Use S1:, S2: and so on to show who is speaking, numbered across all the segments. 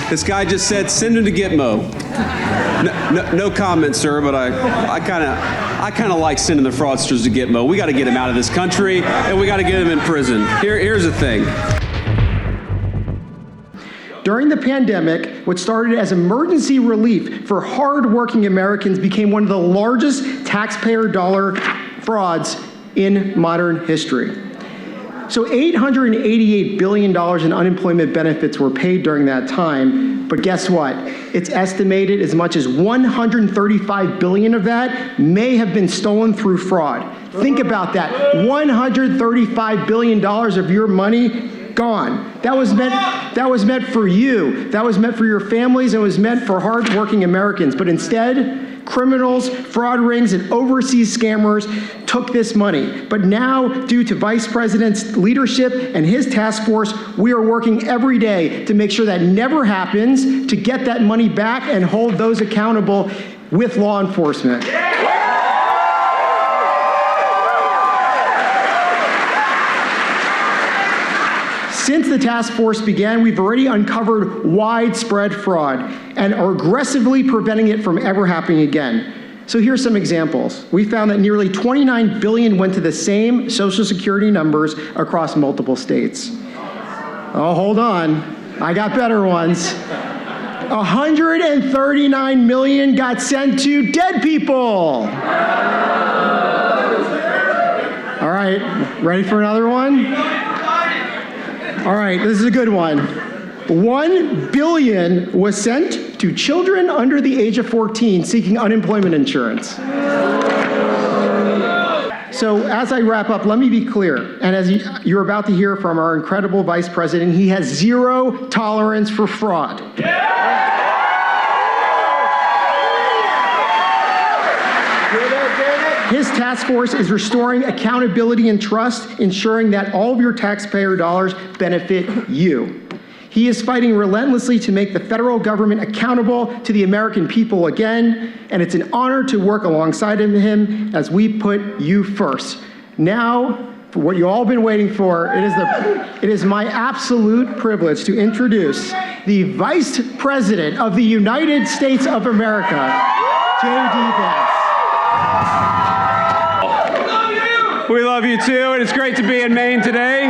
S1: This guy just said, send him to Gitmo. No comment, sir, but I kind of like sending the fraudsters to Gitmo. We got to get him out of this country, and we got to get him in prison. Here's the thing.
S2: During the pandemic, what started as emergency relief for hard-working Americans became one of the largest taxpayer dollar frauds in modern history. So $888 billion in unemployment benefits were paid during that time, but guess what? It's estimated as much as $135 billion of that may have been stolen through fraud. Think about that, $135 billion of your money gone. That was meant for you. That was meant for your families. It was meant for hardworking Americans. But instead, criminals, fraud rings, and overseas scammers took this money. But now, due to Vice President's leadership and his task force, we are working every day to make sure that never happens, to get that money back and hold those accountable with law enforcement. Since the task force began, we've already uncovered widespread fraud and are aggressively preventing it from ever happening again. So here's some examples. We found that nearly $29 billion went to the same Social Security numbers across multiple states. Oh, hold on. I got better ones. $139 million got sent to dead people. All right, ready for another one? All right, this is a good one. $1 billion was sent to children under the age of 14 seeking unemployment insurance. So as I wrap up, let me be clear, and as you're about to hear from our incredible Vice President, he has zero tolerance for fraud. His task force is restoring accountability and trust, ensuring that all of your taxpayer dollars benefit you. He is fighting relentlessly to make the federal government accountable to the American people again, and it's an honor to work alongside him as we put you first. Now, for what you've all been waiting for, it is my absolute privilege to introduce the Vice President of the United States of America, JD Vance.
S1: We love you too, and it's great to be in Maine today.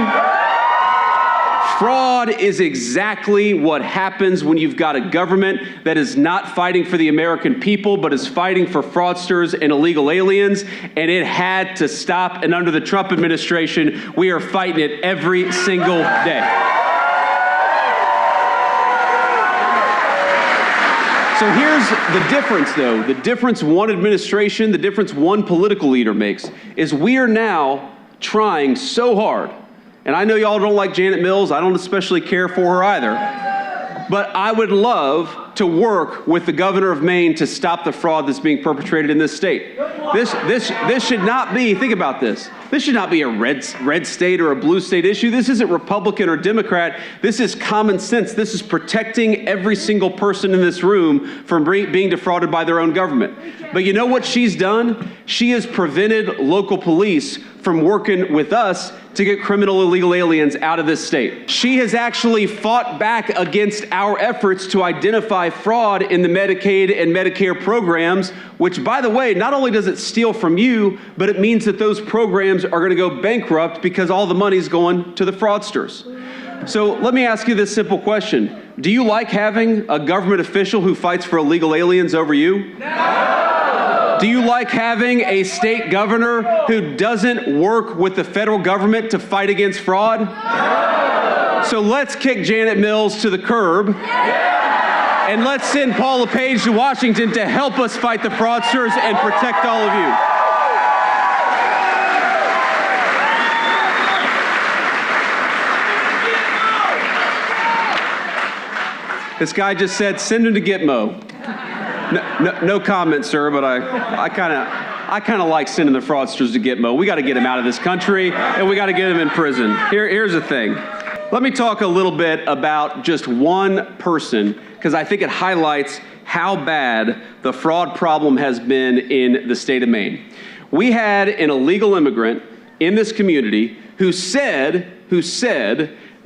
S1: Fraud is exactly what happens when you've got a government that is not fighting for the American people, but is fighting for fraudsters and illegal aliens, and it had to stop. And under the Trump administration, we are fighting it every single day. So here's the difference, though. The difference one administration, the difference one political leader makes is we are now trying so hard. And I know y'all don't like Janet Mills. I don't especially care for her either. But I would love to work with the governor of Maine to stop the fraud that's being perpetrated in this state. This should not be, think about this. This should not be a red state or a blue state issue. This isn't Republican or Democrat. This is common sense. This is protecting every single person in this room from being defrauded by their own government. But you know what she's done? She has prevented local police from working with us to get criminal illegal aliens out of this state. She has actually fought back against our efforts to identify fraud in the Medicaid and Medicare programs, which, by the way, not only does it steal from you, but it means that those programs are going to go bankrupt because all the money's going to the fraudsters. So let me ask you this simple question. Do you like having a government official who fights for illegal aliens over you? No! Do you like having a state governor who doesn't work with the federal government to fight against fraud? No! So let's kick Janet Mills to the curb. Yeah! And let's send Paula Page to Washington to help us fight the fraudsters and protect all of you. This guy just said, send him to Gitmo. No comment, sir, but I kind of like sending the fraudsters to Gitmo. We got to get him out of this country, and we got to get him in prison. Here's the thing. Let me talk a little bit about just one person, because I think it highlights how bad the fraud problem has been in the state of Maine. We had an illegal immigrant in this community who said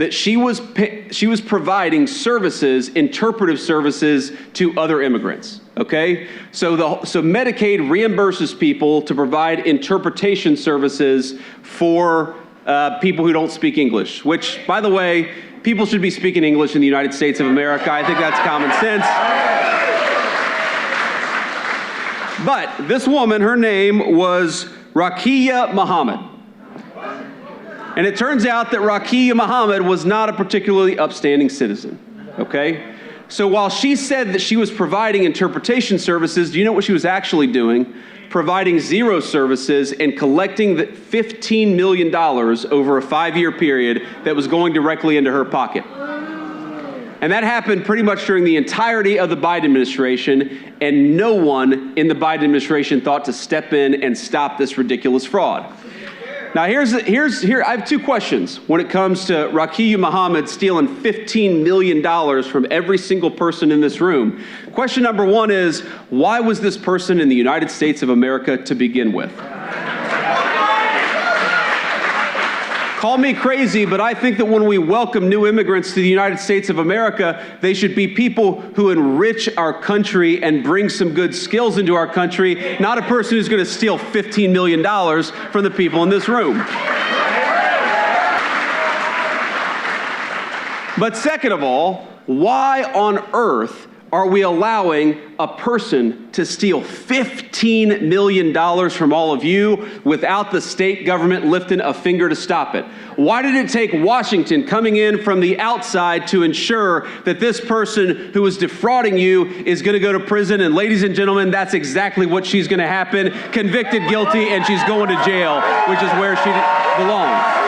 S1: that she was providing services, interpretive services, to other immigrants. Okay, so Medicaid reimburses people to provide interpretation services for people who don't speak English. Which, by the way, people should be speaking English in the United States of America. I think that's common sense. But this woman, her name was Rakia Muhammad. And it turns out that Rakia Muhammad was not a particularly upstanding citizen, okay? So while she said that she was providing interpretation services, do you know what she was actually doing? Providing zero services and collecting the $15 million over a 5-year period that was going directly into her pocket. And that happened pretty much during the entirety of the Biden administration, and no one in the Biden administration thought to step in and stop this ridiculous fraud. Now, I have 2 questions when it comes to Rakia Muhammad stealing $15 million from every single person in this room. Question number 1 is, why was this person in the United States of America to begin with? Call me crazy, but I think that when we welcome new immigrants to the United States of America, they should be people who enrich our country and bring some good skills into our country, not a person who's going to steal $15 million from the people in this room. But second of all, why on earth are we allowing a person to steal $15 million from all of you without the state government lifting a finger to stop it? Why did it take Washington coming in from the outside to ensure that this person who is defrauding you is going to go to prison? And ladies and gentlemen, that's exactly what she's going to happen. Convicted guilty, and she's going to jail, which is where she belongs.